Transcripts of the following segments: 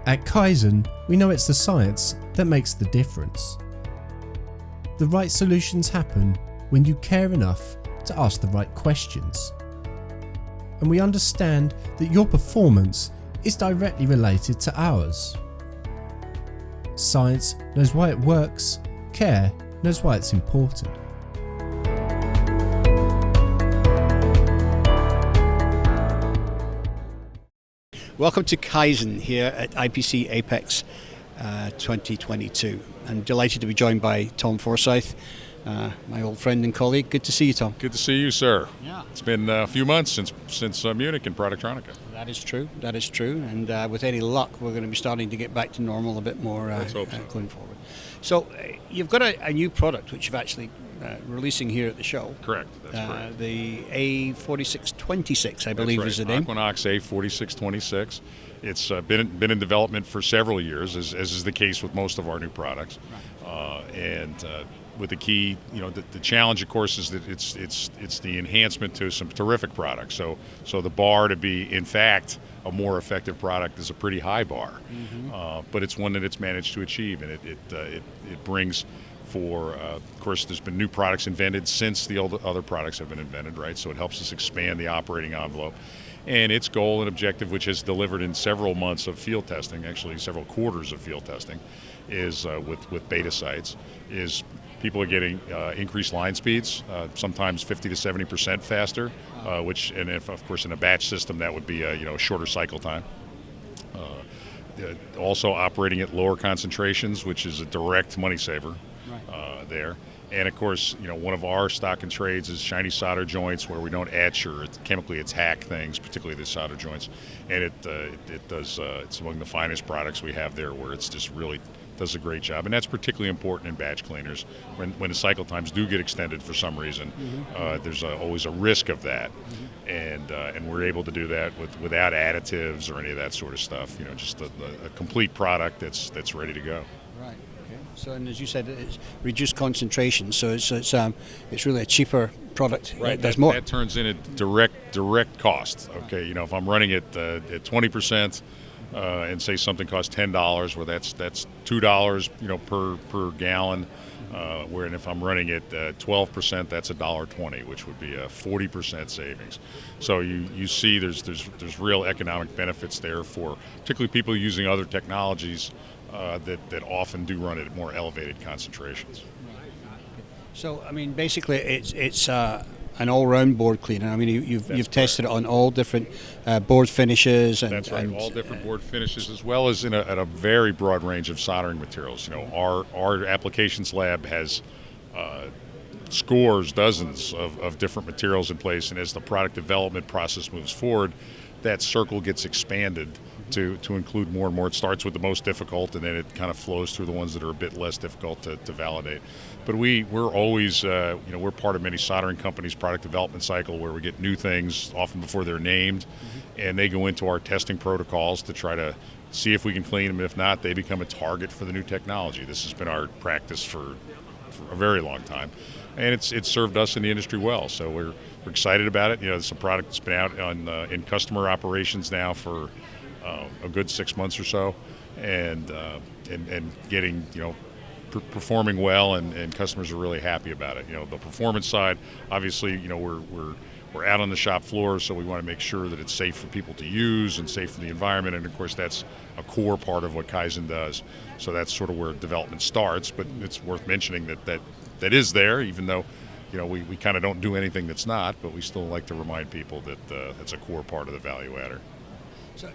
At Kyzen, we know it's the science that makes the difference. The right solutions happen when you care enough to ask the right questions. And we understand that your performance is directly related to ours. Science knows why it works, care knows why it's important. Welcome to Kyzen here at IPC Apex 2022. I'm delighted to be joined by Tom Forsyth, my old friend and colleague. Good to see you, Tom. Good to see you, sir. Yeah. It's been a few months since Munich and Productronica. That is true. And with any luck, we're going to be starting to get back to normal a bit more Let's hope so. going forward. So you've got a new product which you've actually releasing here at the show. Correct. That's correct. The A4626, I believe, is the name. Aquanox A4626. It's been in development for several years, as is the case with most of our new products. Right. With the key, the challenge, of course, is that it's the enhancement to some terrific products. So the bar to be, in fact, a more effective product is a pretty high bar, but it's one that it's managed to achieve, and it brings. Of course, there's been new products invented since the other products have been invented, right? So it helps us expand the operating envelope. And its goal and objective, which has delivered in several months of field testing, actually several quarters of field testing, is with beta sites, is people are getting increased line speeds, sometimes 50 to 70% faster, of course, in a batch system, that would be a shorter cycle time. Also operating at lower concentrations, which is a direct money saver. There. And of course, one of our stock and trades is shiny solder joints, where we don't etch or chemically attack things, particularly the solder joints. And it does. It's among the finest products we have there, where it's just really does a great job. And that's particularly important in batch cleaners when the cycle times do get extended for some reason. There's always a risk of that, and we're able to do that without additives or any of that sort of stuff. Just a complete product that's ready to go. Right. So, and as you said, it's reduced concentration, so it's really a cheaper product. Right. There's more. That turns into direct cost. Okay. If I'm running it at 20%, and say something costs $10, well, that's $2, per gallon. And if I'm running it 12%, that's $1.20, which would be a 40% savings. So you see, there's real economic benefits there for particularly people using other technologies. That often do run at more elevated concentrations. So, basically, it's an all-round board cleaner. You've tested it on all different board finishes. That's right, all different board finishes, as well as at a very broad range of soldering materials. Our applications lab has dozens of different materials in place, and as the product development process moves forward, that circle gets expanded to include more and more. It starts with the most difficult, and then it kind of flows through the ones that are a bit less difficult to validate. But we're always, we're part of many soldering companies' product development cycle, where we get new things often before they're named, and they go into our testing protocols to try to see if we can clean them. If not, they become a target for the new technology. This has been our practice for a very long time, and it's served us in the industry well. So we're excited about it. It's a product that's been out in customer operations now for a good 6 months or so, and getting performing well, and customers are really happy about it. The performance side, obviously, we're out on the shop floor, so we want to make sure that it's safe for people to use and safe for the environment, and of course that's a core part of what Kyzen does. So that's sort of where development starts, but it's worth mentioning that is there, even though we kind of don't do anything that's not, but we still like to remind people that that's a core part of the value adder. So,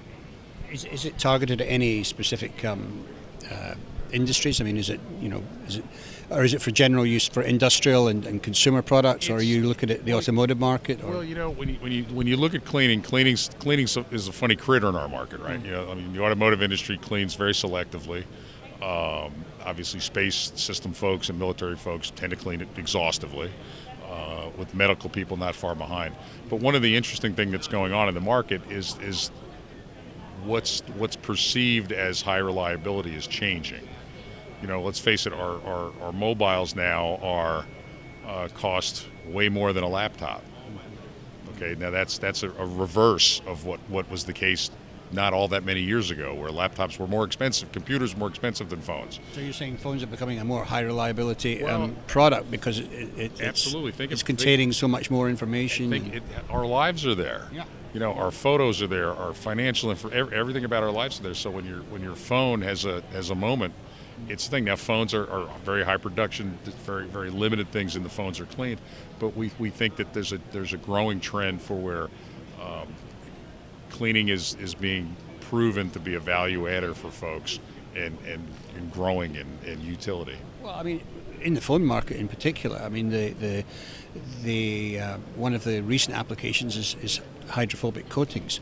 is it targeted at any specific industries? Is it for general use for industrial and consumer products, or are you looking at the automotive market? Or? Well, when you look at cleaning is a funny critter in our market, right? The automotive industry cleans very selectively. Obviously, space system folks and military folks tend to clean it exhaustively, with medical people not far behind. But one of the interesting things that's going on in the market is what's perceived as high reliability is changing. Let's face it, our mobiles now cost way more than a laptop. Okay, now that's a reverse of what was the case not all that many years ago, where laptops were more expensive, computers were more expensive than phones. So you're saying phones are becoming a more high reliability product because Absolutely. it's containing so much more information. Our lives are there. Yeah. You know, our photos are there, our financial everything about our lives are there. So when your phone has a moment, it's the thing. Now phones are very high production, very very limited things in the phones are cleaned, but we think that there's a growing trend for where cleaning is being proven to be a value adder for folks and growing in utility. Well, I mean, in the phone market in particular, I mean, the one of the recent applications is hydrophobic coatings.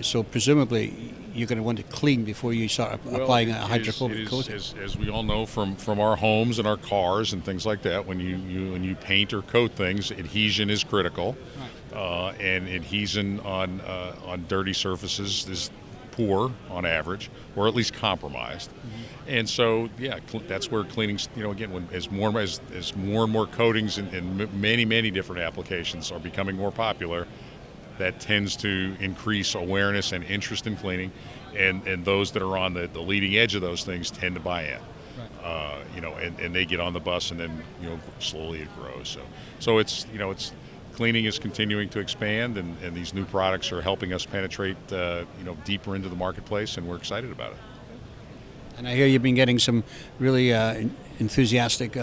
So presumably you're going to want to clean before you start applying a hydrophobic coating. As we all know from our homes and our cars and things like that, when you paint or coat things, adhesion is critical, and adhesion on dirty surfaces is poor on average, or at least compromised. And so, yeah, that's where cleaning's, again, as more and more coatings in many different applications are becoming more popular, that tends to increase awareness and interest in cleaning, and those that are on the leading edge of those things tend to buy in. Right. And they get on the bus, and then slowly it grows. So it's cleaning is continuing to expand, and these new products are helping us penetrate deeper into the marketplace, and we're excited about it. And I hear you've been getting some really enthusiastic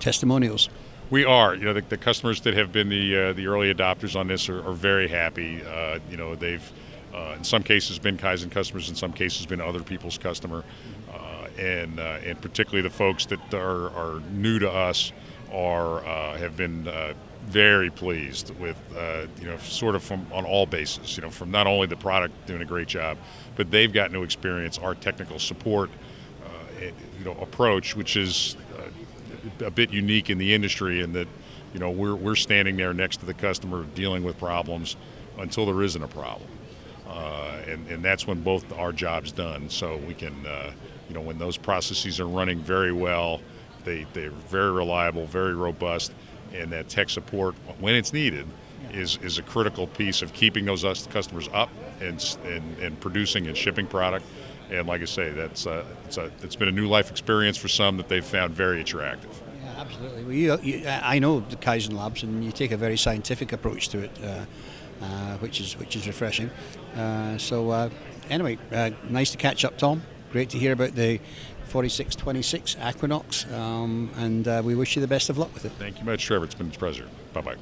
testimonials. We are. The customers that have been the early adopters on this are very happy. They've in some cases been Kyzen customers, in some cases been other people's customer, and particularly the folks that are new to us have been very pleased with sort of from on all bases. From not only the product doing a great job, but they've gotten to experience our technical support approach, which is a bit unique in the industry, in that we're standing there next to the customer dealing with problems until there isn't a problem, and that's when both our job's done. So we can when those processes are running very well, they're very reliable, very robust, and that tech support when it's needed is a critical piece of keeping those customers up and producing and shipping product. And like I say, it's been a new life experience for some that they've found very attractive. Yeah, absolutely. Well, I know the Kyzen Labs, and you take a very scientific approach to it, which is refreshing. Anyway, nice to catch up, Tom. Great to hear about the 4626 Aquanox, and we wish you the best of luck with it. Thank you much, Trevor. It's been a pleasure. Bye-bye.